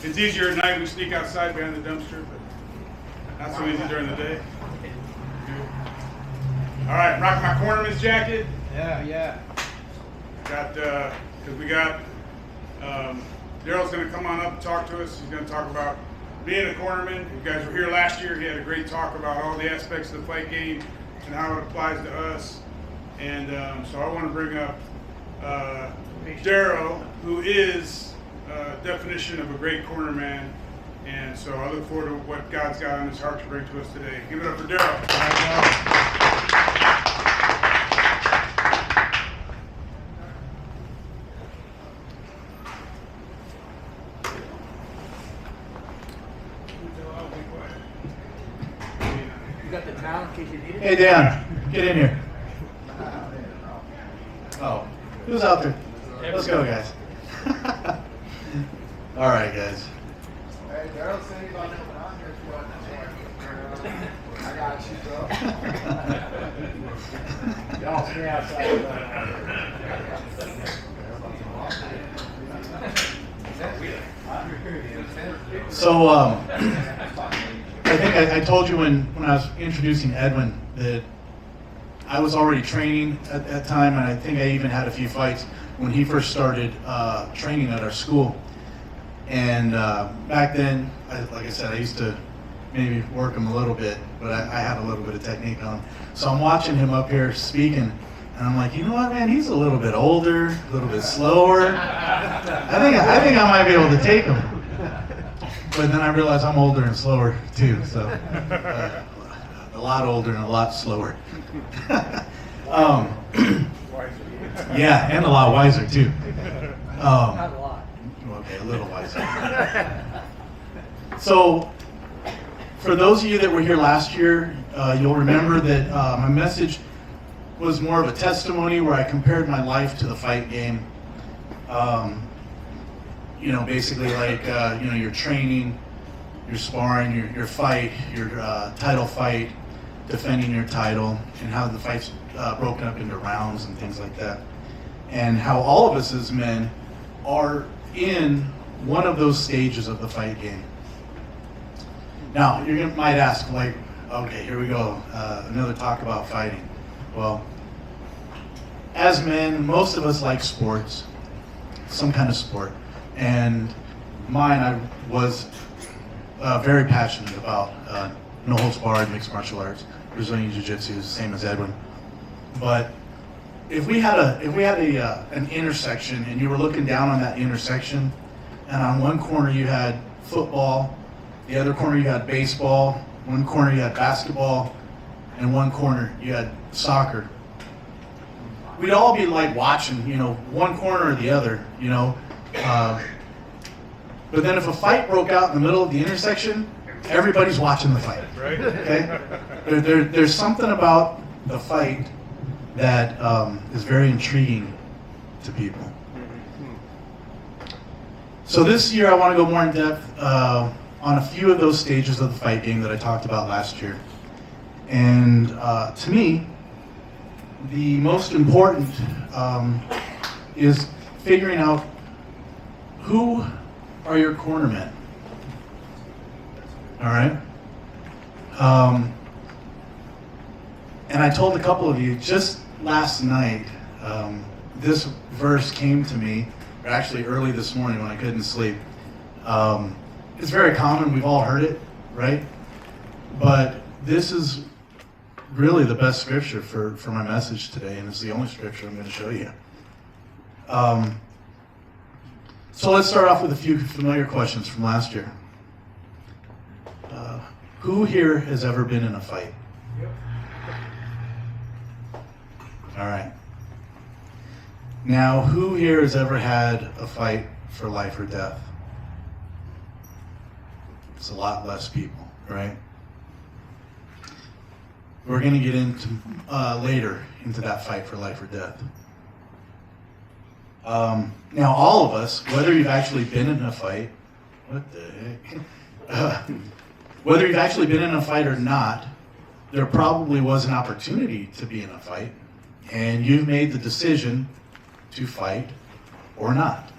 It's easier at night. We sneak outside behind the dumpster, but not so easy during the day. All right, rock my cornerman's jacket. Yeah. Got, because we got, Daryl's going to come on up and talk to us. He's going to talk about being a cornerman. You guys were here last year. He had a great talk about all the aspects of the fight game and how it applies to us. And so I want to bring up Daryl, who is definition of a great cornerman. And so I look forward to what God's got on his heart to bring to us today. Give it up for Daryl. Got the towel in case you need it? Hey Dan, get in here. Oh, who's out there? Let's go, guys. All right, guys. Hey, Daryl said he's on here if you want to. I got you, bro. Y'all stay outside. So, I think I told you when I was introducing Edwin that I was already training at that time, and I think I even had a few fights when he first started training at our school. And back then, like I said, I used to maybe work him a little bit, but I had a little bit of technique on him. So I'm watching him up here speaking, and I'm like, you know what, man? He's a little bit older, a little bit slower. I think I might be able to take him. But then I realized I'm older and slower too, so a lot older and a lot slower. Yeah, and a lot wiser too. Not a lot. Okay, a little wiser. So, for those of you that were here last year, you'll remember that my message was more of a testimony where I compared my life to the fight game. Basically like, your training, your sparring, your fight, your title fight, defending your title, and how the fight's broken up into rounds and things like that. And how all of us as men are in one of those stages of the fight game. Now, you might ask, like, okay, here we go, another talk about fighting. Well, as men, most of us like sports, some kind of sport. And mine, I was very passionate about no holds barred, mixed martial arts, Brazilian Jiu-Jitsu, same as Edwin. But if we had an intersection, and you were looking down on that intersection, and on one corner you had football, the other corner you had baseball, one corner you had basketball, and one corner you had soccer. We'd all be like watching, one corner or the other, but then if a fight broke out in the middle of the intersection, everybody's watching the fight. Right? Okay? There's something about the fight that is very intriguing to people. So this year I want to go more in depth on a few of those stages of the fight game that I talked about last year. And to me, the most important is figuring out who are your cornermen. All right? And I told a couple of you just last night, this verse came to me, or actually early this morning when I couldn't sleep. It's very common, we've all heard it, right? But this is really the best scripture for my message today, and it's the only scripture I'm going to show you. So let's start off with a few familiar questions from last year. Who here has ever been in a fight? All right. Now, who here has ever had a fight for life or death? It's a lot less people, right? We're going to get into later into that fight for life or death. Now, all of us, whether you've actually been in a fight, what the heck? Whether you've actually been in a fight or not, there probably was an opportunity to be in a fight, and you've made the decision to fight or not.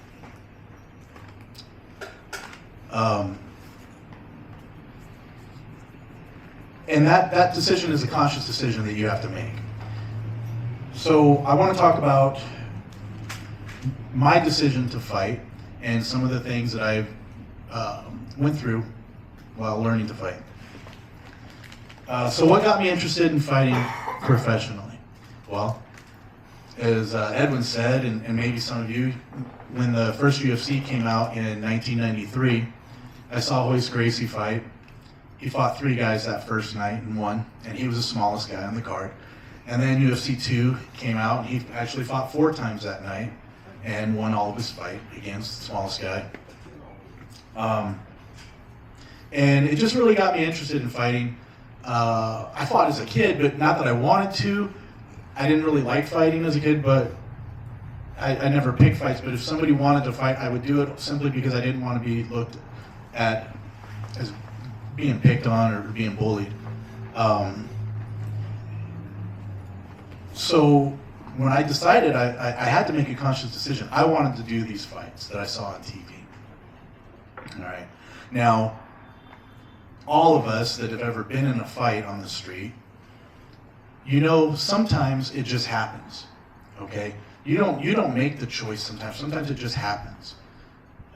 And that decision is a conscious decision that you have to make. So I want to talk about my decision to fight and some of the things that I went through while learning to fight. So what got me interested in fighting professionally? Well, as Edwin said, and maybe some of you, when the first UFC came out in 1993, I saw Royce Gracie fight. He fought 3 guys that first night and won, and he was the smallest guy on the card. And then UFC 2 came out, and he actually fought 4 times that night and won all of his fight against the smallest guy. And it just really got me interested in fighting. I fought as a kid, but not that I wanted to. I didn't really like fighting as a kid, but I never picked fights. But if somebody wanted to fight, I would do it simply because I didn't want to be looked at as being picked on or being bullied. So when I decided I had to make a conscious decision, I wanted to do these fights that I saw on TV. All right. Now, all of us that have ever been in a fight on the street, you know, sometimes it just happens. Okay? You don't make the choice sometimes. Sometimes it just happens.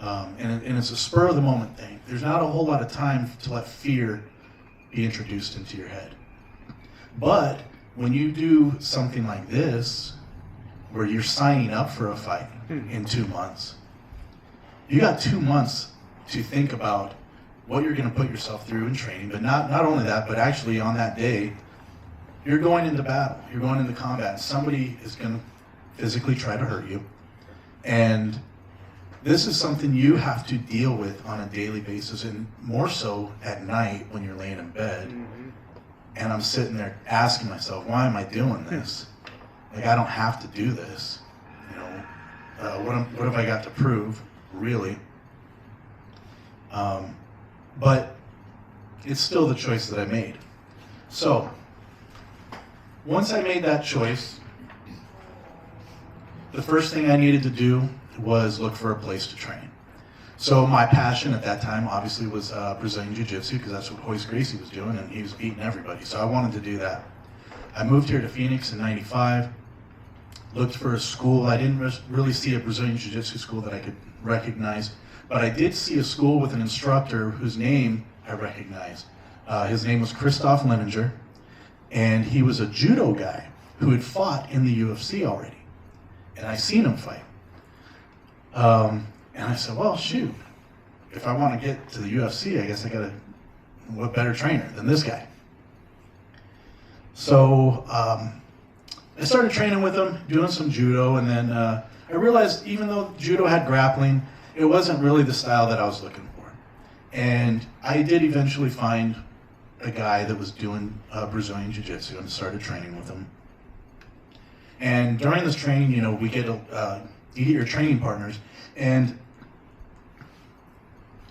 And it's a spur of the moment thing. There's not a whole lot of time to let fear be introduced into your head. But when you do something like this, where you're signing up for a fight in 2 months, you got 2 months to think about what you're going to put yourself through in training. But not only that, but actually on that day, you're going into battle. You're going into combat. Somebody is going to physically try to hurt you. And this is something you have to deal with on a daily basis, and more so at night when you're laying in bed. And I'm sitting there asking myself, why am I doing this? Like, I don't have to do this. You know, what have I got to prove, really? But it's still the choice that I made. So, once I made that choice, the first thing I needed to do was look for a place to train. So my passion at that time obviously was Brazilian Jiu-Jitsu, because that's what Royce Gracie was doing, and he was beating everybody. So I wanted to do that. I moved here to Phoenix in '95, looked for a school. I didn't really see a Brazilian Jiu-Jitsu school that I could recognize, but I did see a school with an instructor whose name I recognized. His name was Christoph Leninger, and he was a judo guy who had fought in the UFC already. And I seen him fight. And I said, well, shoot, if I want to get to the UFC, I guess I got to, what better trainer than this guy? So I started training with him, doing some judo, and then I realized even though judo had grappling, it wasn't really the style that I was looking for. And I did eventually find a guy that was doing Brazilian Jiu-Jitsu and started training with him. And during this training, you know, we get you get your training partners, and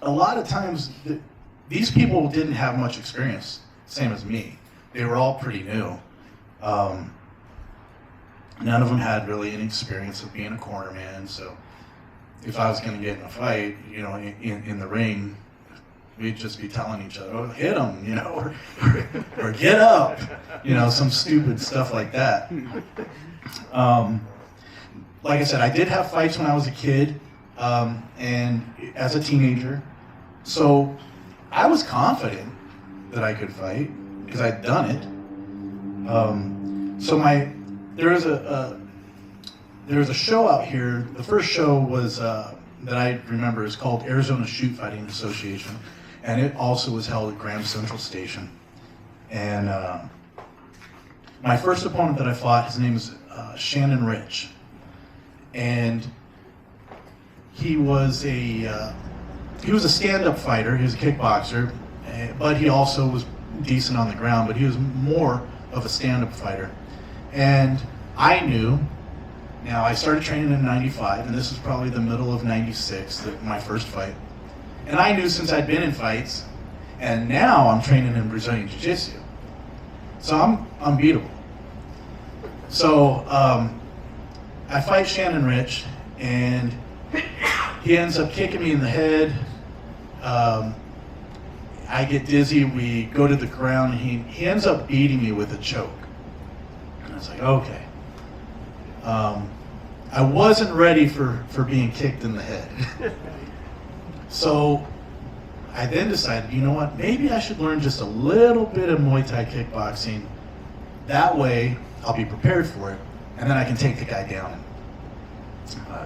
a lot of times these people didn't have much experience, same as me. They were all pretty new. None of them had really any experience of being a cornerman, so if I was going to get in a fight, you know, in the ring, we'd just be telling each other, oh, hit him, you know, or get up, you know, some stupid stuff like that. Like I said, I did have fights when I was a kid and as a teenager, so I was confident that I could fight because I'd done it. So there was a show out here. The first show was that I remember is called Arizona Shoot Fighting Association, and it also was held at Grand Central Station. And my first opponent that I fought, his name is Shannon Rich, and he was a stand-up fighter. He was a kickboxer, but he also was decent on the ground. But he was more of a stand-up fighter, and I knew. Now I started training in '95, and this was probably the middle of '96, my first fight. And I knew since I'd been in fights, and now I'm training in Brazilian Jiu-Jitsu, so I'm unbeatable. So I fight Shannon Rich, and he ends up kicking me in the head. I get dizzy. We go to the ground. And he ends up beating me with a choke. And I was like, okay. I wasn't ready for being kicked in the head. So I then decided, you know what, maybe I should learn just a little bit of Muay Thai kickboxing. That way, I'll be prepared for it, and then I can take the guy down and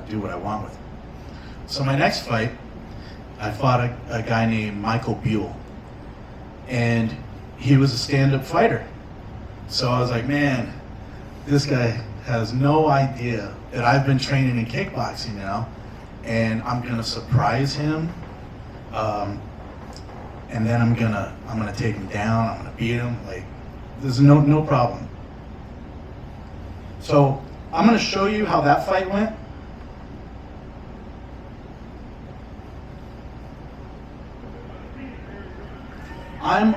do what I want with him. So my next fight, I fought a guy named Michael Buell, and he was a stand-up fighter. So I was like, man, this guy has no idea that I've been training in kickboxing now, and I'm gonna surprise him. And then I'm gonna take him down. I'm gonna beat him. Like, there's no problem. So I'm gonna show you how that fight went. I'm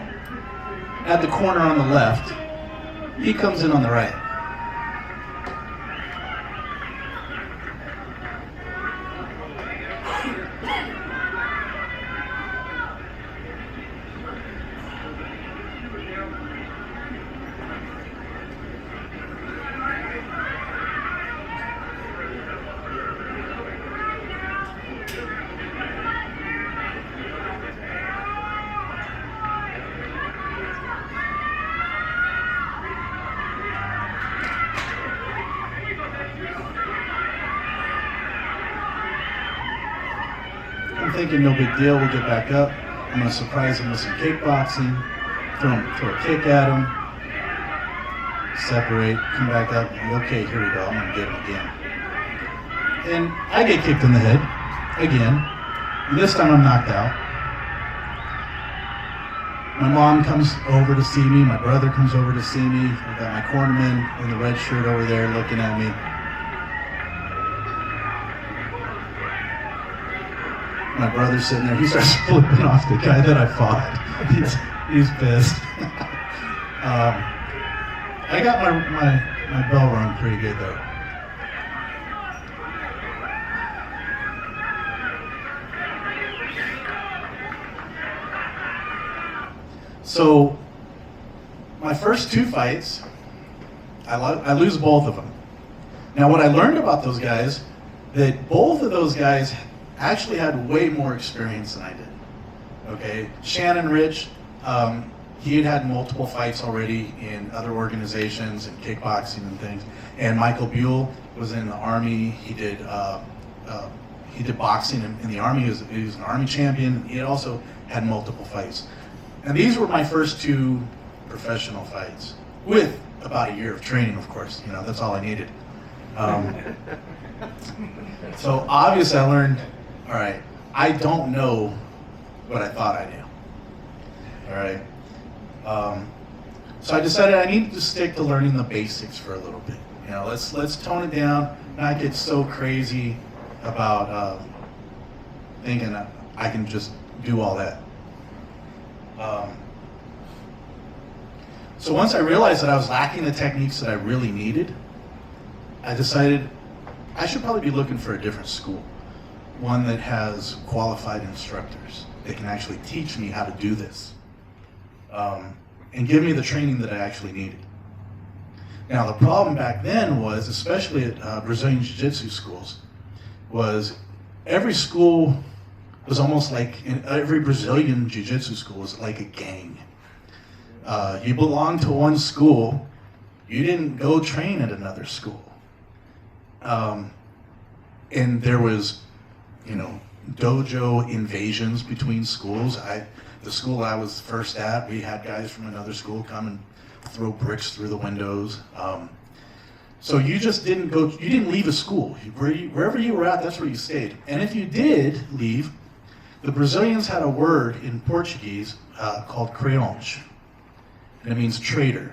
at the corner on the left. He comes in on the right. I'm thinking no big deal, we'll get back up. I'm gonna surprise him with some kickboxing, throw a kick at him, separate, come back up, okay, here we go, I'm gonna get him again. And I get kicked in the head, again, and this time I'm knocked out. My mom comes over to see me, my brother comes over to see me, I got my cornerman in the red shirt over there looking at me. My brother's sitting there, he starts flipping off the guy that I fought. He's pissed. I got my bell rung pretty good though. So, my first two fights, I lose both of them. Now what I learned about those guys, that both of those guys actually had way more experience than I did. Okay, Shannon Rich, he had multiple fights already in other organizations and kickboxing and things. And Michael Buell was in the Army. He did boxing in the Army. He was an Army champion. He also had multiple fights. And these were my first two professional fights, with about a year of training, of course. You know, that's all I needed. So obviously I learned, all right, I don't know what I thought I knew. All right. So I decided I needed to stick to learning the basics for a little bit. You know, let's tone it down, not get so crazy about thinking that I can just do all that. So once I realized that I was lacking the techniques that I really needed, I decided I should probably be looking for a different school. One that has qualified instructors that can actually teach me how to do this. And give me the training that I actually needed. Now the problem back then was, especially at Brazilian Jiu-Jitsu schools, was every school was almost like, every Brazilian Jiu-Jitsu school was like a gang. You belonged to one school, you didn't go train at another school. And there was, you know, dojo invasions between schools. The school I was first at, we had guys from another school come and throw bricks through the windows. So you just didn't go, you didn't leave a school. Wherever you were at, that's where you stayed. And if you did leave, the Brazilians had a word in Portuguese called creonte, and it means traitor.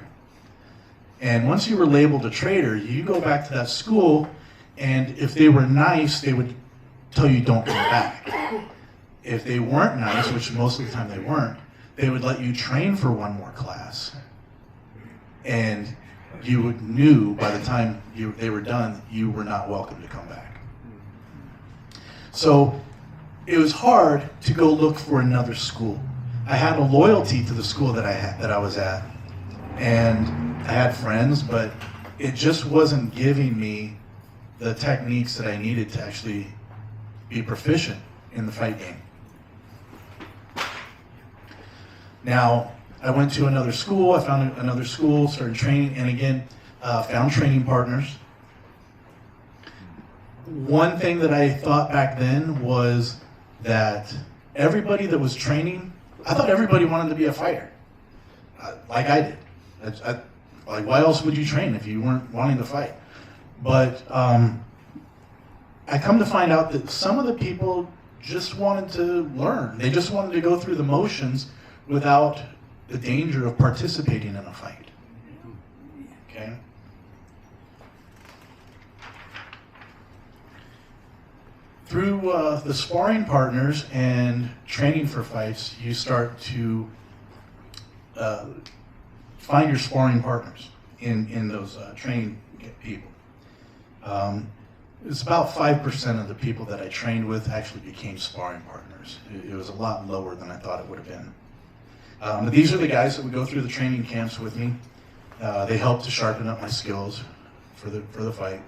And once you were labeled a traitor, you go back to that school, and if they were nice, they would tell you don't come back. If they weren't nice, which most of the time they weren't, they would let you train for one more class. And you knew by the time they were done, you were not welcome to come back. So it was hard to go look for another school. I had a loyalty to the school that I was at, and I had friends, but it just wasn't giving me the techniques that I needed to actually be proficient in the fight game. Now, I went to another school, I found another school, started training, and again, found training partners. One thing that I thought back then was that everybody that was training, I thought everybody wanted to be a fighter, like I did. Like, why else would you train if you weren't wanting to fight? But I come to find out that some of the people just wanted to learn. They just wanted to go through the motions without the danger of participating in a fight. Okay? Through the sparring partners and training for fights, you start to find your sparring partners in those training people. It's about 5% of the people that I trained with actually became sparring partners. It was a lot lower than I thought it would have been. But these are the guys that would go through the training camps with me. They helped to sharpen up my skills for the fight.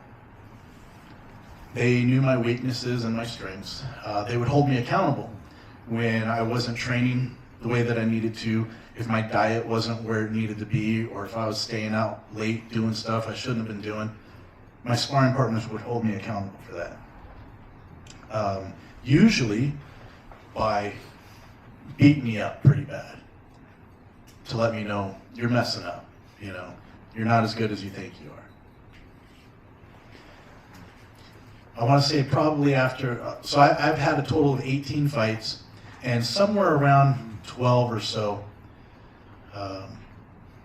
They knew my weaknesses and my strengths. They would hold me accountable when I wasn't training the way that I needed to, if my diet wasn't where it needed to be, or if I was staying out late doing stuff I shouldn't have been doing. My sparring partners would hold me accountable for that. Usually by beating me up pretty bad to let me know you're messing up, you're not as good as you think you are. I want to say probably after, so I've had a total of 18 fights, and somewhere around 12 or so,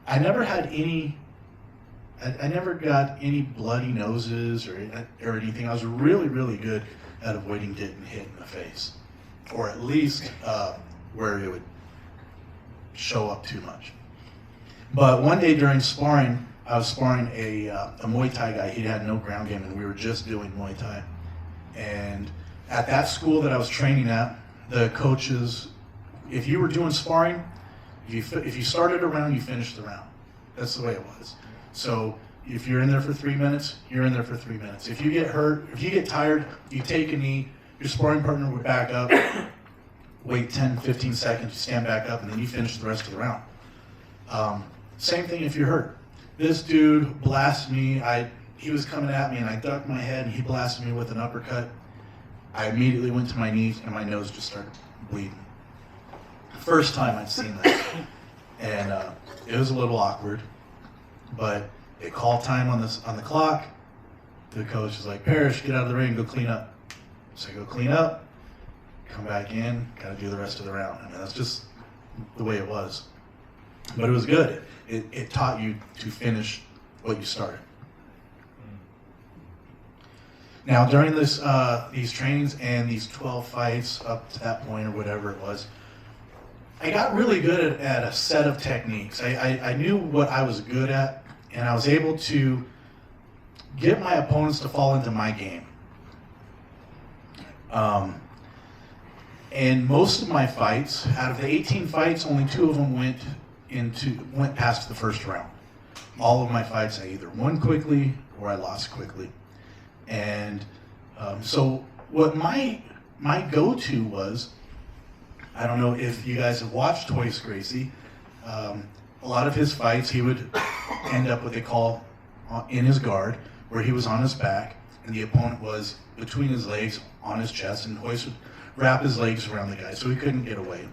I never had any, I never got any bloody noses or anything. I was really, really good at avoiding getting hit in the face, or at least where it would show up too much. But one day during sparring, I was sparring a Muay Thai guy. He had no ground game, and we were just doing Muay Thai. And at that school that I was training at, the coaches, if you were doing sparring, if you started a round, you finished the round. That's the way it was. So if you're in there for 3 minutes, you're in there for 3 minutes. If you get hurt, if you get tired, you take a knee, your sparring partner would back up, wait 10, 15 seconds, you stand back up, and then you finish the rest of the round. Same thing if you're hurt. This dude blasted me. He was coming at me, and I ducked my head, and he blasted me with an uppercut. I immediately went to my knees, and my nose just started bleeding. First time I'd seen that. And it was a little awkward, but they called time on the clock. The coach was like, "Parrish, get out of the ring, go clean up." So I go clean up, come back in, got to do the rest of the round. I mean, that's just the way it was. But it was good. It taught you to finish what you started. Now, during these trainings and these 12 fights up to that point or whatever it was, I got really good at a set of techniques. I knew what I was good at, and I was able to get my opponents to fall into my game. And most of my fights, out of the 18 fights, only 2 of them went past the first round. All of my fights, I either won quickly or I lost quickly. And so what my go-to was, I don't know if you guys have watched Toys Gracie, a lot of his fights, he would end up what they call in his guard, where he was on his back, and the opponent was between his legs on his chest, and Hoist would wrap his legs around the guy so he couldn't get away.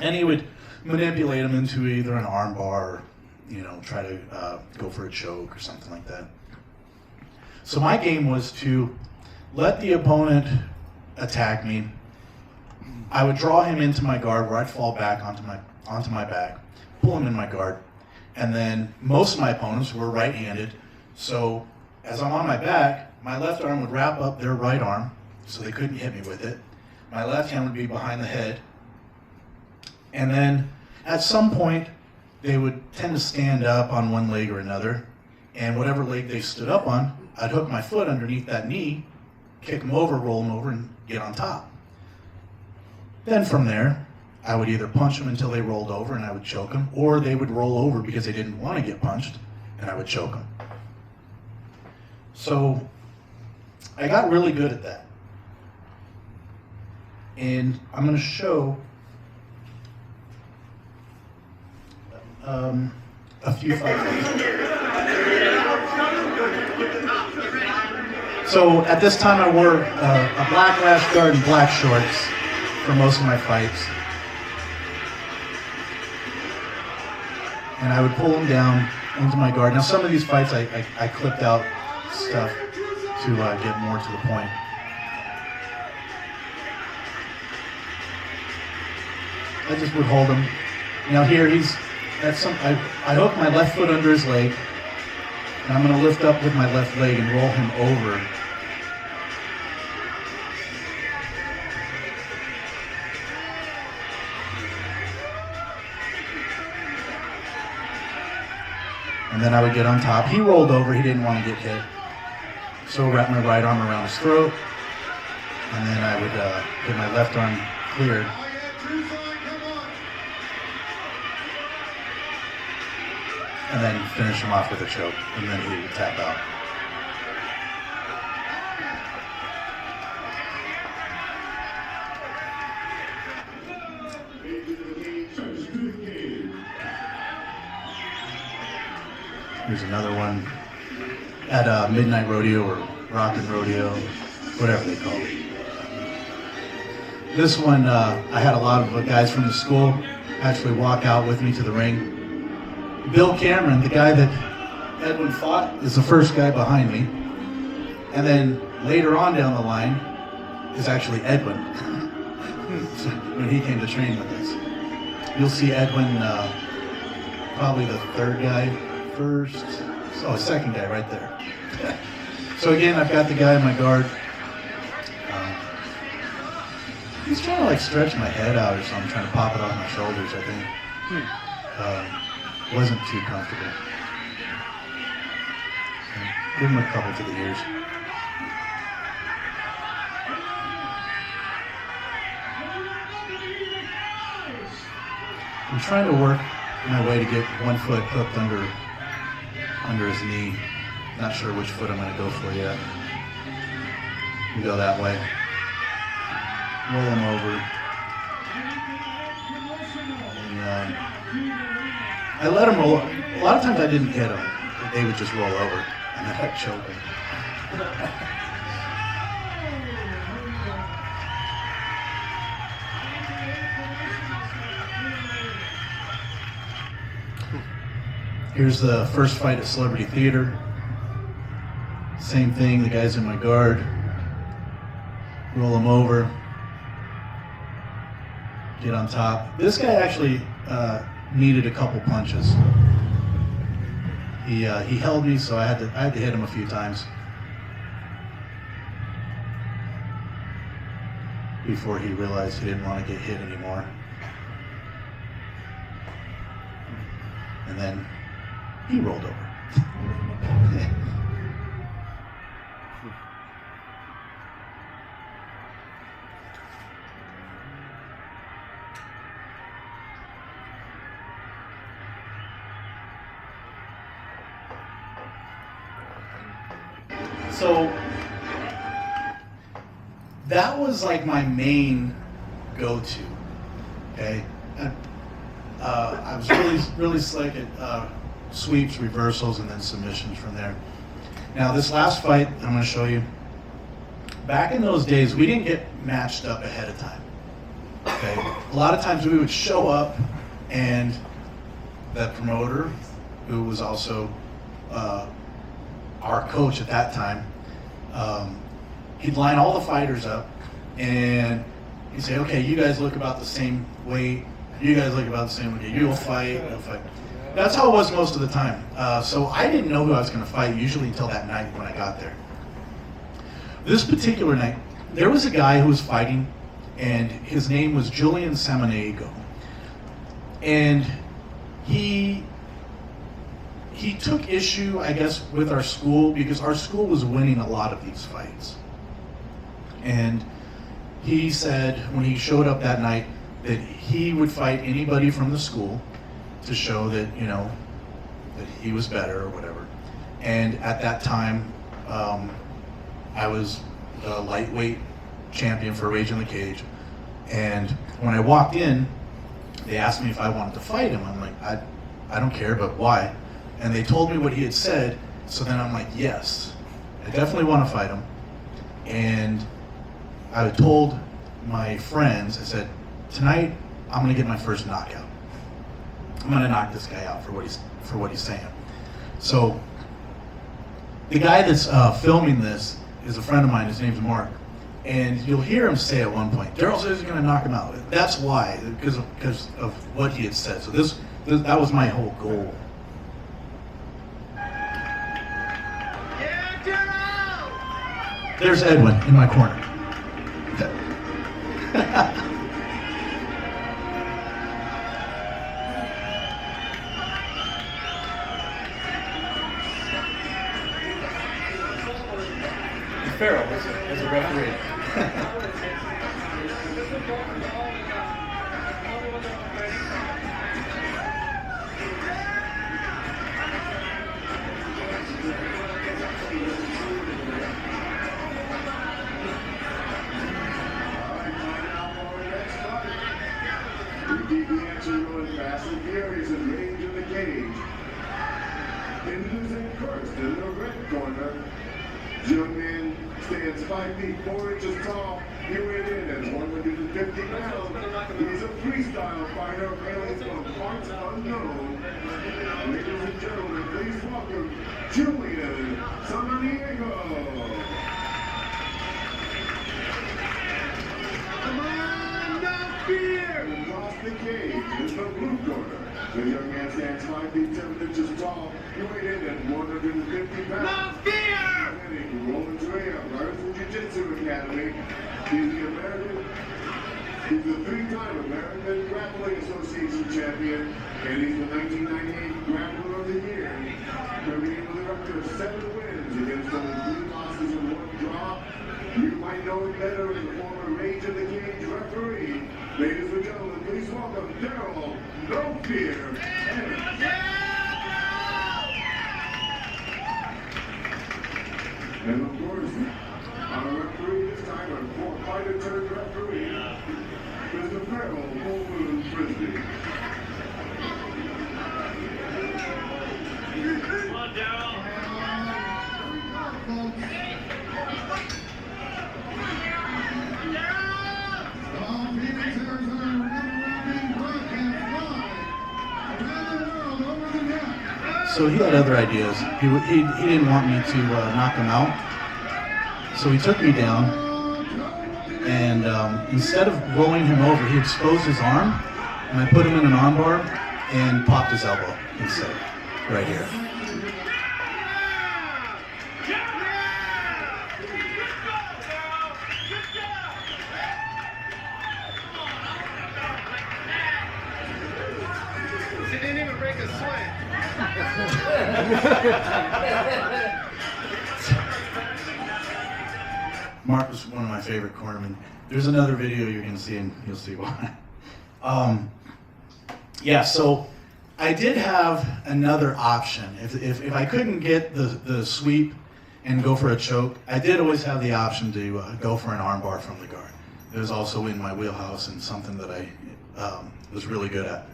And he would manipulate him into either an arm bar or, try to go for a choke or something like that. So my game was to let the opponent attack me. I would draw him into my guard where I'd fall back onto my back, pull him in my guard, and then most of my opponents were right-handed. So as I'm on my back, my left arm would wrap up their right arm so they couldn't hit me with it. My left hand would be behind the head. And then at some point, they would tend to stand up on one leg or another, and whatever leg they stood up on, I'd hook my foot underneath that knee, kick them over, roll them over, and get on top. Then from there, I would either punch them until they rolled over and I would choke them, or they would roll over because they didn't want to get punched and I would choke them. So I got really good at that. And I'm going to show a few fights. So at this time I wore a black rash guard and black shorts for most of my fights. And I would pull them down into my guard. Now some of these fights I clipped out stuff to get more to the point. I just would hold him. Now here I hook my left foot under his leg, and I'm going to lift up with my left leg and roll him over. And then I would get on top. He rolled over, he didn't want to get hit. So wrap my right arm around his throat, and then I would get my left arm cleared. And then finish him off with a choke, and then he would tap out. Here's another one at Midnight Rodeo or Rockin' Rodeo, whatever they call it. This one, I had a lot of guys from the school actually walk out with me to the ring. Bill Cameron, the guy that Edwin fought, is the first guy behind me. And then later on down the line is actually Edwin, when he came to train with us. You'll see Edwin, probably the third guy first. Oh, second guy right there. So again, I've got the guy in my guard. He's trying to like stretch my head out or something, trying to pop it off my shoulders, I think. Wasn't too comfortable. Give him a couple to the ears. I'm trying to work my way to get one foot hooked under his knee. Not sure which foot I'm going to go for yet. We go that way. Roll him over. And I let him roll. A lot of times I didn't hit him. They would just roll over, and then I'd choke him. Here's the first fight at Celebrity Theater. Same thing, the guy's in my guard. Roll him over. Get on top. This guy actually needed a couple punches. He held me, so I had to hit him a few times before he realized he didn't want to get hit anymore. And then he rolled over. So that was like my main go-to. Okay, I was really slick at sweeps, reversals, and then submissions from there. Now this last fight I'm going to show you. Back in those days, we didn't get matched up ahead of time. Okay, a lot of times we would show up, and the promoter, who was also our coach at that time, he'd line all the fighters up, and he'd say, "Okay, you guys look about the same weight. You guys look about the same weight. You'll fight. You'll fight." That's how it was most of the time. So I didn't know who I was going to fight usually until that night when I got there. This particular night, there was a guy who was fighting, and his name was Julian Samaniego, and he took issue, I guess, with our school because our school was winning a lot of these fights. And he said when he showed up that night that he would fight anybody from the school to show that, you know, that he was better or whatever. And at that time, I was the lightweight champion for Rage in the Cage. And when I walked in, they asked me if I wanted to fight him. I'm like, I don't care, but why? And they told me what he had said, so then I'm like, yes, I definitely want to fight him. And I told my friends, I said, tonight I'm going to get my first knockout. I'm going to knock this guy out for what he's saying. So the guy that's filming this is a friend of mine. His name's Mark. And you'll hear him say at one point, Daryl says he's going to knock him out. That's why, because of what he had said. So that was my whole goal. Yeah, Daryl! There's Edwin in my corner. Farrell as a referee. We began to run fast and furious and Rage in the Cage. Introducing first in the red corner. Young man stands 5 feet 4 inches tall. He weighed in at 150 pounds. He's a freestyle fighter hailing from parts unknown. Ladies and gentlemen, please welcome Julian Samaniego. Come on, no fear! Across the cage is the blue corner. The young man stands 5 feet 7 inches tall. He weighed in at 150 pounds. No fear! Rolling Drea, Rifle Jiu-Jitsu Academy. He's the 3-time American Grappling Association champion, and he's the 1998 Grappler of the Year. Coming with a record of 7 wins against only 3 losses and 1 draw. You might know him better as the former Rage in the Cage referee. Ladies and gentlemen, please welcome Daryl No Fear. And of course, our referee this time, a fighter turned referee, Mr. Farrell, Full Moon Frisbee. Come on, Daryl. So he had other ideas. He didn't want me to knock him out. So he took me down, and instead of rolling him over, he exposed his arm, and I put him in an armbar and popped his elbow instead, right here. She didn't even break a sweat. Mark was one of my favorite cornermen. There's another video you're gonna see, and you'll see why. Yeah, so I did have another option. If I couldn't get the sweep and go for a choke, I did always have the option to go for an armbar from the guard. It was also in my wheelhouse and something that I was really good at.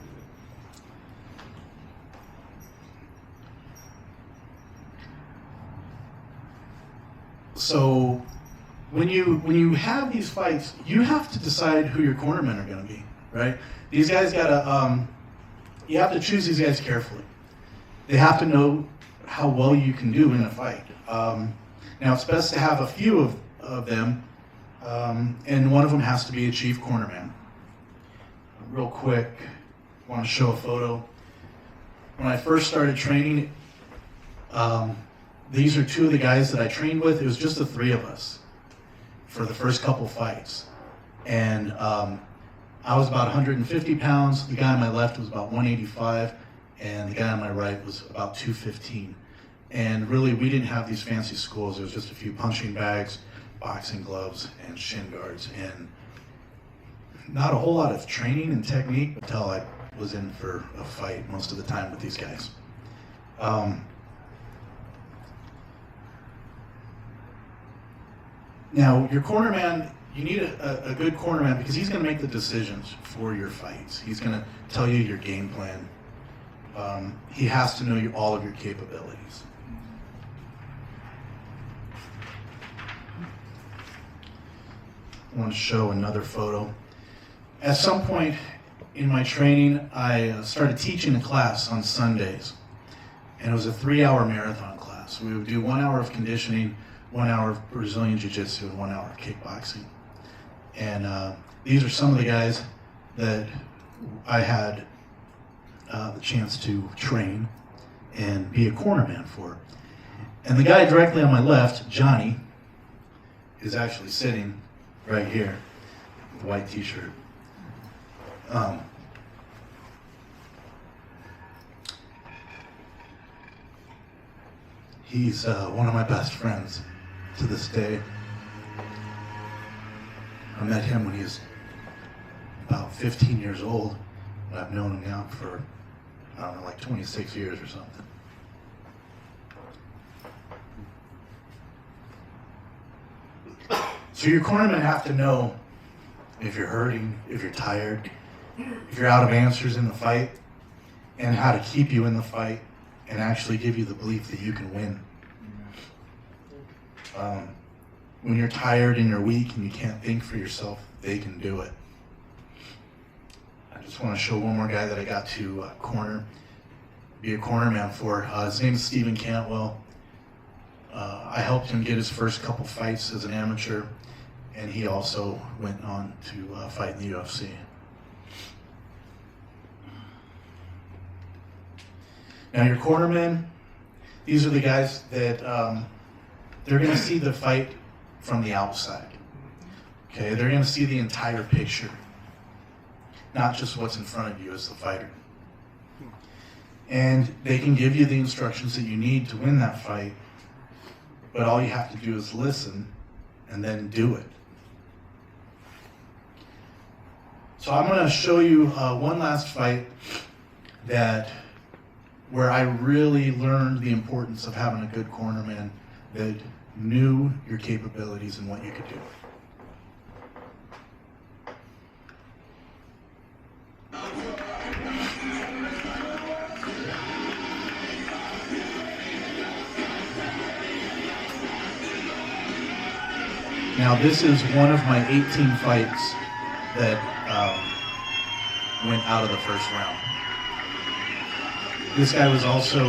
So when you have these fights, you have to decide who your cornermen are going to be, right? These guys gotta, you have to choose these guys carefully. They have to know how well you can do in a fight. Now it's best to have a few of them, and one of them has to be a chief cornerman. Real quick, I want to show a photo. When I first started training, these are 2 of the guys that I trained with. It was just the 3 of us for the first couple fights. And I was about 150 pounds. The guy on my left was about 185. And the guy on my right was about 215. And really, we didn't have these fancy schools. There was just a few punching bags. boxing gloves and shin guards, and not a whole lot of training and technique until I was in for a fight most of the time with these guys. Now, your cornerman, you need a good cornerman because he's going to make the decisions for your fights. He's going to tell you your game plan. He has to know all of your capabilities. I want to show another photo. At some point in my training, I started teaching a class on Sundays. And it was a 3-hour marathon class. We would do 1 hour of conditioning, 1 hour of Brazilian Jiu-Jitsu, and 1 hour of kickboxing. And these are some of the guys that I had the chance to train and be a cornerman for. And the guy directly on my left, Johnny, is actually sitting right here with a white t-shirt. He's one of my best friends to this day. I met him when he was about 15 years old, and I've known him now for, I don't know, like 26 years or something. So your cornermen have to know if you're hurting, if you're tired, if you're out of answers in the fight, and how to keep you in the fight and actually give you the belief that you can win. When you're tired and you're weak and you can't think for yourself, they can do it. I just want to show one more guy that I got to be a cornerman for. His name is Stephen Cantwell. I helped him get his first couple fights as an amateur, and he also went on to fight in the UFC. Now your cornermen, these are the guys that they're going to see the fight from the outside. Okay, they're going to see the entire picture, not just what's in front of you as the fighter. And they can give you the instructions that you need to win that fight, but all you have to do is listen and then do it. So I'm going to show you one last fight where I really learned the importance of having a good cornerman that knew your capabilities and what you could do. Now this is one of my 18 fights that went out of the first round. This guy was also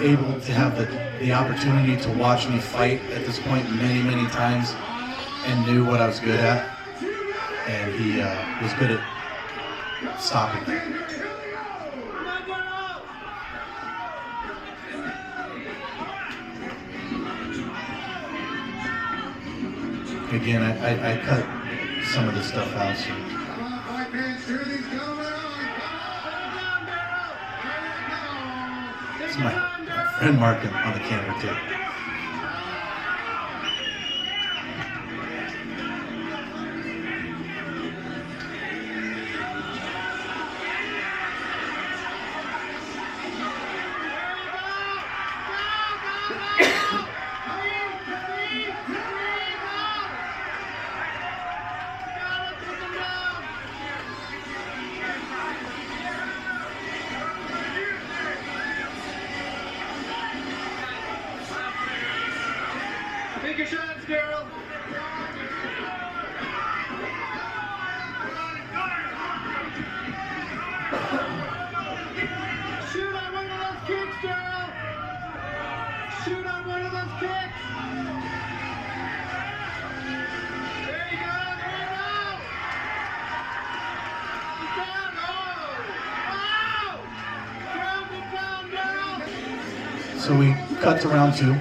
able to have the opportunity to watch me fight at this point many, many times and knew what I was good at. And he was good at stopping me. Again, I cut some of this stuff out. So. It's my friend Mark on the camera too. Take your shots, girl. Shoot on one of those kicks, girl. Shoot on one of those kicks. There you go. There you go. Down. Oh. Ground it down, girl. So we cut to round 2.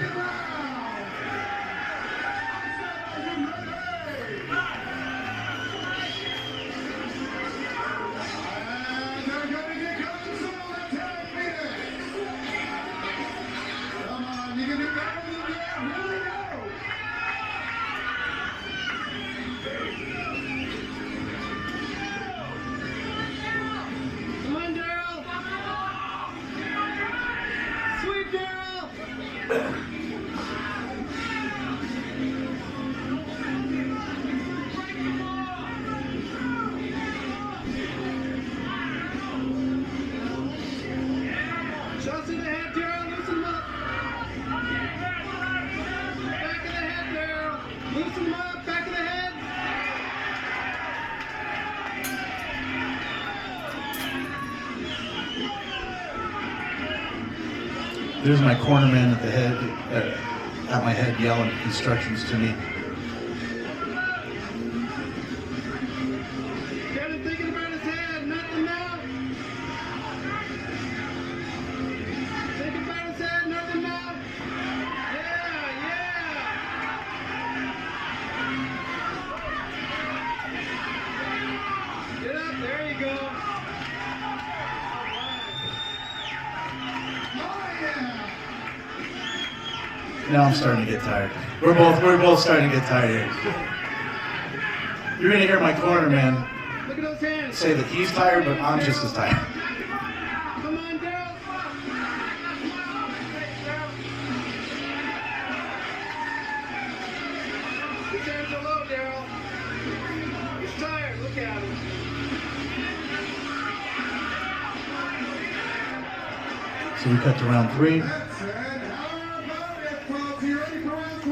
There's my cornerman at the head, at my head, yelling instructions to me. Kevin thinking about his head, nothing now. Thinking about his head, nothing now. Yeah, yeah. Get up, there you go. Now I'm starting to get tired. We're both starting to get tired here. You're gonna hear my cornerman Look at those hands. say that he's tired, but I'm just as tired. Come on, Daryl. His hands are low, Daryl. He's tired. Look at him. So we cut to round 3. That's it. How about it, folks? You ready for round 3?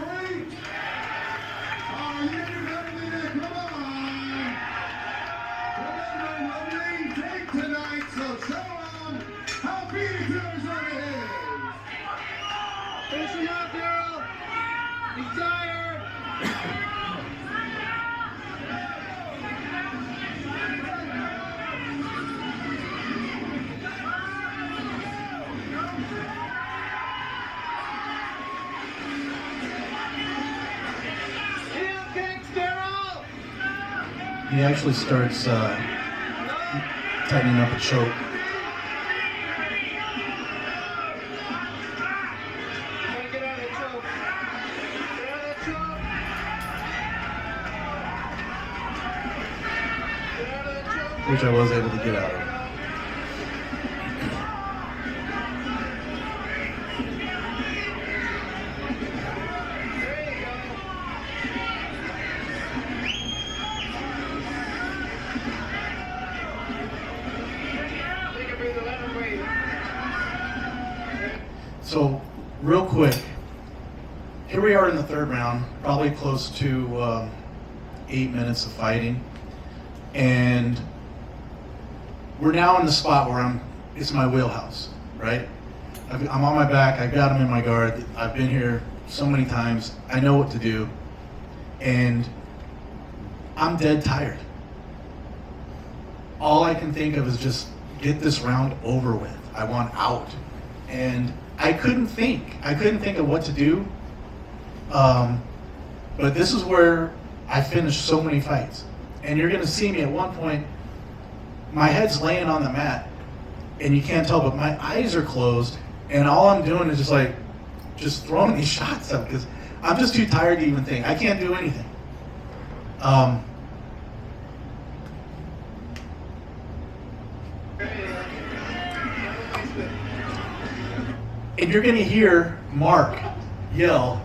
Are you ready? Come on. Remember, we take tonight, so show 'em how big Arizona is. Finish him up, Daryl. He's tired. Heel kicks, Daryl. He actually starts tightening up a choke. Gotta get out of the choke. Get out of the choke. Get out of the choke. Which I was able to get out of. There you go. Take a breather, let him breathe. So, real quick, here we are in the 3rd round, probably close to 8 minutes of fighting, and we're now in the spot where it's my wheelhouse, right? I'm on my back, I've got him in my guard, I've been here so many times, I know what to do, and I'm dead tired. All I can think of is just get this round over with. I want out. And I couldn't think of what to do. But this is where I finished so many fights. And you're gonna see me at one point, my head's laying on the mat, and you can't tell, but my eyes are closed, and all I'm doing is just throwing these shots up, because I'm just too tired to even think. I can't do anything. And you're gonna hear Mark yell,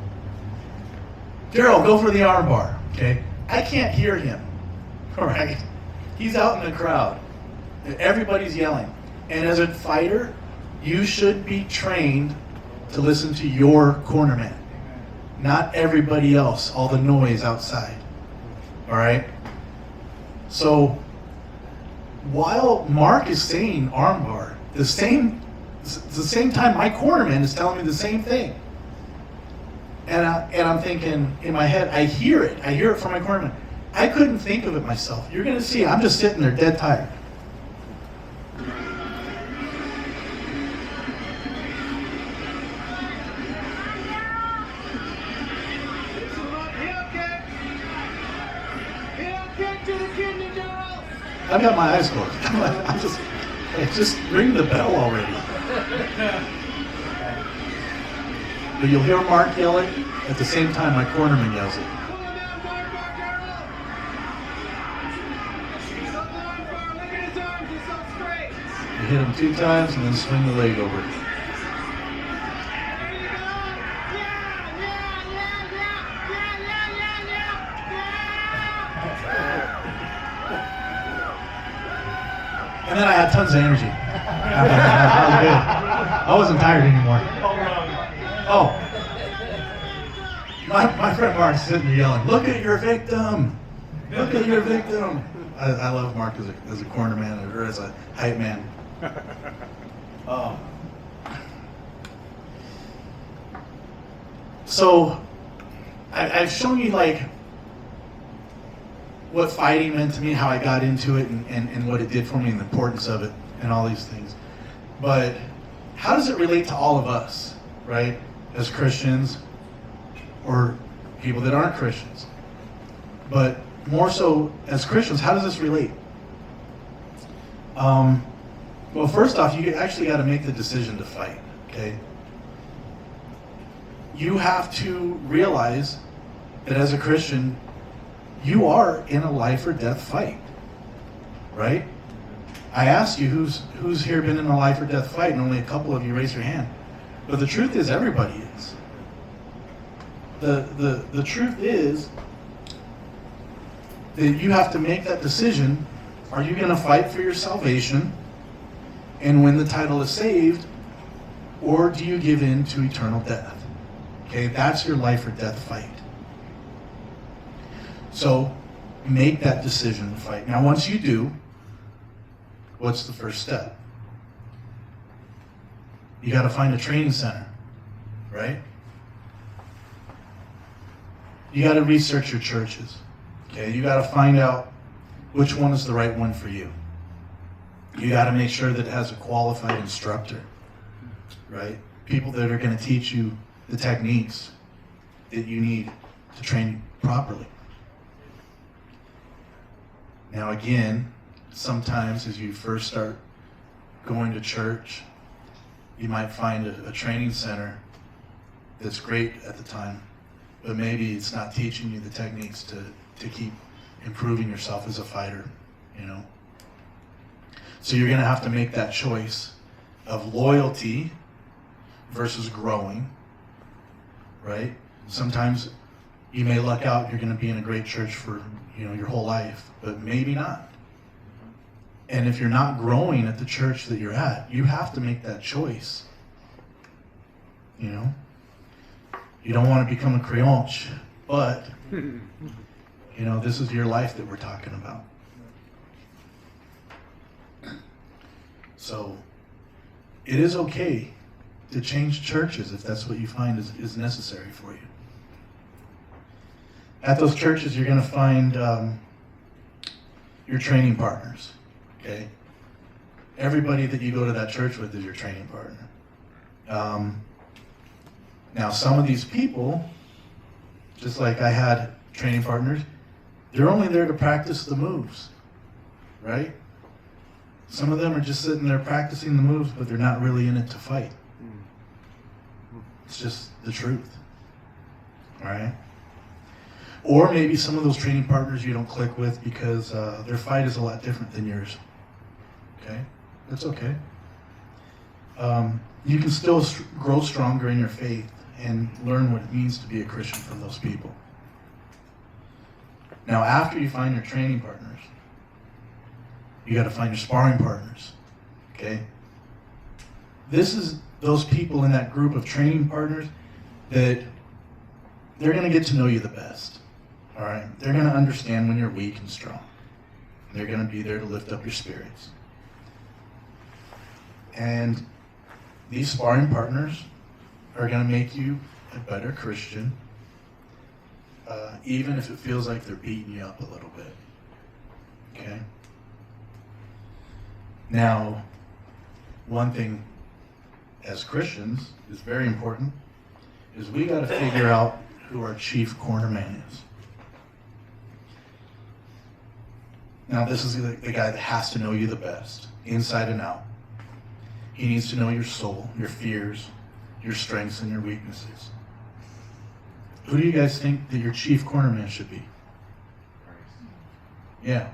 "Daryl, go for the armbar." Okay? I can't hear him. All right? He's out in the crowd. Everybody's yelling. And as a fighter, you should be trained to listen to your cornerman, not everybody else, all the noise outside. All right? So while Mark is saying armbar, the same time my cornerman is telling me the same thing. And I'm thinking in my head, I hear it from my cornerman. I couldn't think of it myself. You're gonna see, I'm just sitting there dead tired. I've got my eyes closed. I'm just ring the bell already. But you'll hear Mark yell it at the same time my cornerman yells it. You hit him 2 times and then swing the leg over. And then I had tons of energy. That was good. I wasn't tired anymore. Oh. My friend Mark's sitting there yelling, "Look at your victim! Look at your victim!" I love Mark as a cornerman or as a hype man. So I've shown you like what fighting meant to me, how I got into it, and what it did for me, and the importance of it, and all these things. But how does it relate to all of us, right? As Christians, or people that aren't Christians. But more so as Christians, how does this relate? Well, first off, you actually got to make the decision to fight, okay? You have to realize that as a Christian, you are in a life or death fight, right? I asked you who's here been in a life or death fight, and only a couple of you raised your hand. But the truth is, everybody is. The truth is that you have to make that decision. Are you going to fight for your salvation and win the title of saved, or do you give in to eternal death? Okay, that's your life or death fight. So make that decision to fight. Now, once you do, what's the first step? You got to find a training center, right? You got to research your churches. Okay, you got to find out which one is the right one for you. You got to make sure that it has a qualified instructor, right? People that are going to teach you the techniques that you need to train you properly. Now again, sometimes as you first start going to church, you might find a training center that's great at the time, but maybe it's not teaching you the techniques to keep improving yourself as a fighter, you know. So you're going to have to make that choice of loyalty versus growing, right? Sometimes you may luck out, you're going to be in a great church for, you know, your whole life, but maybe not. And if you're not growing at the church that you're at, you have to make that choice. You know? You don't want to become a creonche, but, you know, this is your life that we're talking about. So, it is okay to change churches if that's what you find is necessary for you. At those churches, you're going to find your training partners, okay? Everybody that you go to that church with is your training partner. Now, some of these people, just like I had training partners, they're only there to practice the moves, right? Some of them are just sitting there practicing the moves, but they're not really in it to fight. It's just the truth, all right? Or maybe some of those training partners you don't click with because their fight is a lot different than yours, okay? That's okay. You can still grow stronger in your faith and learn what it means to be a Christian from those people. Now, after you find your training partners, you got to find your sparring partners, okay? This is those people in that group of training partners that they're going to get to know you the best, all right? They're going to understand when you're weak and strong. They're going to be there to lift up your spirits. And these sparring partners are going to make you a better Christian, even if it feels like they're beating you up a little bit, okay? Now, one thing as Christians is very important is we got to figure out who our chief corner man is. Now, this is the guy that has to know you the best, inside and out. He needs to know your soul, your fears, your strengths, and your weaknesses. Who do you guys think that your chief corner man should be? Yeah.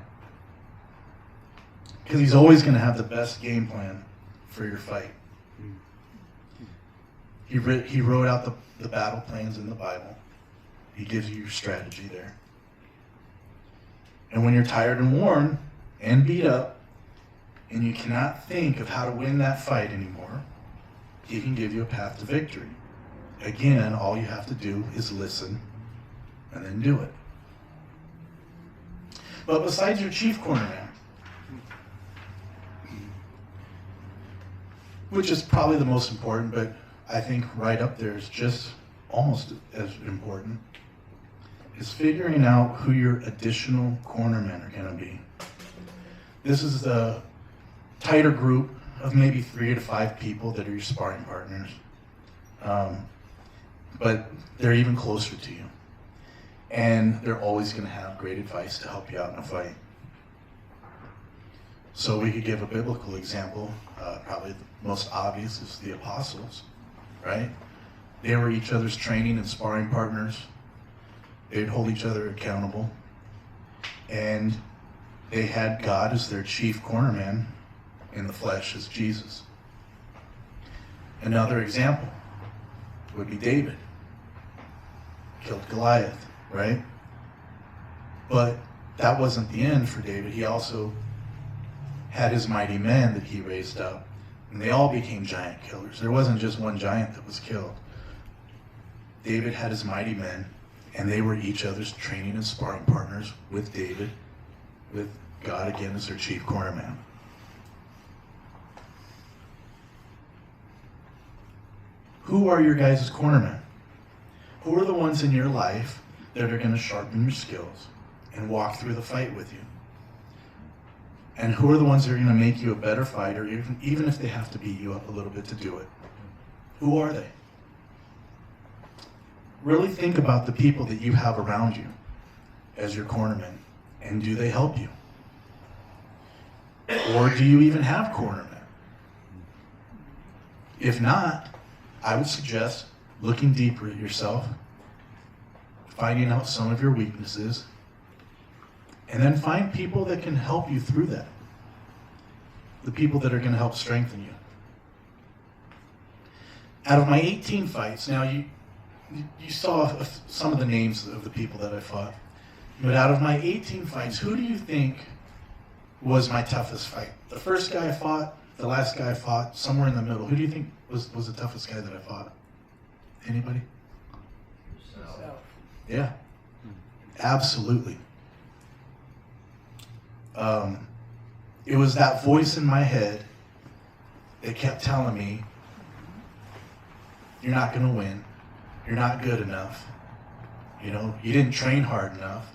Because he's always going to have the best game plan for your fight. He wrote out the battle plans in the Bible. He gives you your strategy there. And when you're tired and worn and beat up, and you cannot think of how to win that fight anymore, he can give you a path to victory. Again, all you have to do is listen and then do it. But besides your chief corner man, which is probably the most important, but I think right up there is just almost as important, is figuring out who your additional cornermen are going to be. This is the tighter group of maybe 3 to 5 people that are your sparring partners. But they're even closer to you. And they're always going to have great advice to help you out in a fight. So we could give a biblical example. Probably the most obvious is the apostles, right? They were each other's training and sparring partners. They'd hold each other accountable. And they had God as their chief cornerman in the flesh as Jesus. Another example would be David. Killed Goliath, right? But that wasn't the end for David. He also had his mighty men that he raised up, and they all became giant killers. There wasn't just one giant that was killed. David had his mighty men, and they were each other's training and sparring partners with David, with God again as their chief cornerman. Who are your guys' cornermen? Who are the ones in your life that are going to sharpen your skills and walk through the fight with you? And who are the ones that are going to make you a better fighter, even if they have to beat you up a little bit to do it? Who are they? Really think about the people that you have around you as your cornermen, and do they help you? Or do you even have cornermen? If not, I would suggest looking deeper at yourself, finding out some of your weaknesses, and then find people that can help you through that. The people that are going to help strengthen you. Out of my 18 fights, now you saw some of the names of the people that I fought, but out of my 18 fights, who do you think was my toughest fight? The first guy I fought, the last guy I fought, somewhere in the middle. Who do you think was the toughest guy that I fought? Anybody? Yourself. Yeah, absolutely. It was that voice in my head that kept telling me, you're not going to win. You're not good enough. You know, you didn't train hard enough.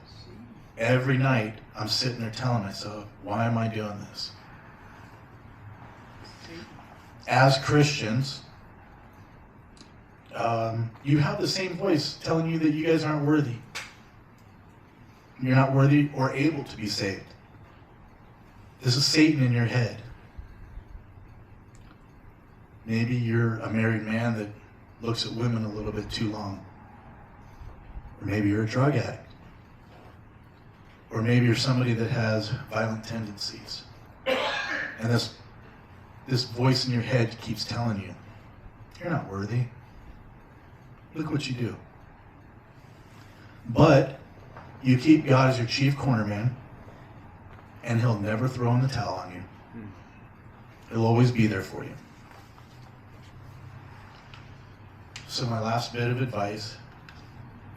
Every night, I'm sitting there telling myself, why am I doing this? As Christians, you have the same voice telling you that you guys aren't worthy. You're not worthy or able to be saved. This is Satan in your head. Maybe you're a married man that looks at women a little bit too long. Or maybe you're a drug addict. Or maybe you're somebody that has violent tendencies. And this voice in your head keeps telling you, you're not worthy. Look what you do. But you keep God as your chief cornerman, and he'll never throw in the towel on you. He'll always be there for you. So my last bit of advice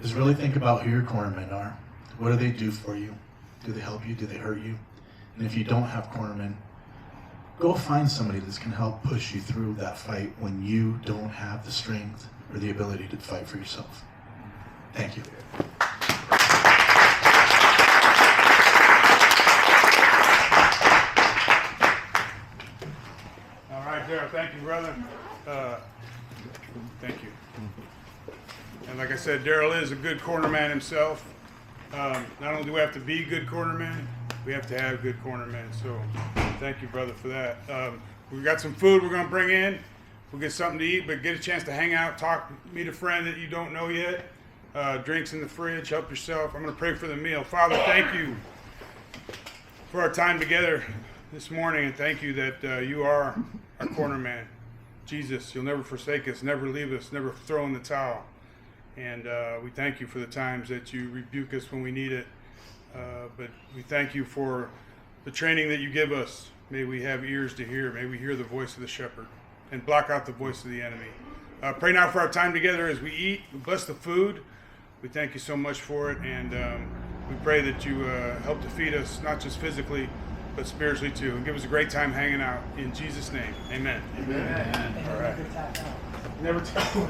is really think about who your cornermen are. What do they do for you? Do they help you? Do they hurt you? And if you don't have cornermen, go find somebody that's going to help push you through that fight when you don't have the strength or the ability to fight for yourself. Thank you. All right, Daryl, thank you, brother. Thank you. And like I said, Daryl is a good cornerman himself. Not only do we have to be good cornermen, we have to have good cornermen. So thank you, brother, for that. We've got some food we're going to bring in. We'll get something to eat, but get a chance to hang out, talk, meet a friend that you don't know yet. Drinks in the fridge, help yourself. I'm going to pray for the meal. Father, thank you for our time together this morning, and thank you that you are our cornerman. Jesus, you'll never forsake us, never leave us, never throw in the towel. And we thank you for the times that you rebuke us when we need it. But we thank you for the training that you give us. May we have ears to hear. May we hear the voice of the shepherd and block out the voice of the enemy. Pray now for our time together as we eat. We bless the food. We thank you so much for it. And we pray that you help to feed us, not just physically, but spiritually too. And give us a great time hanging out. In Jesus' name, amen. Amen. All right. Never tell.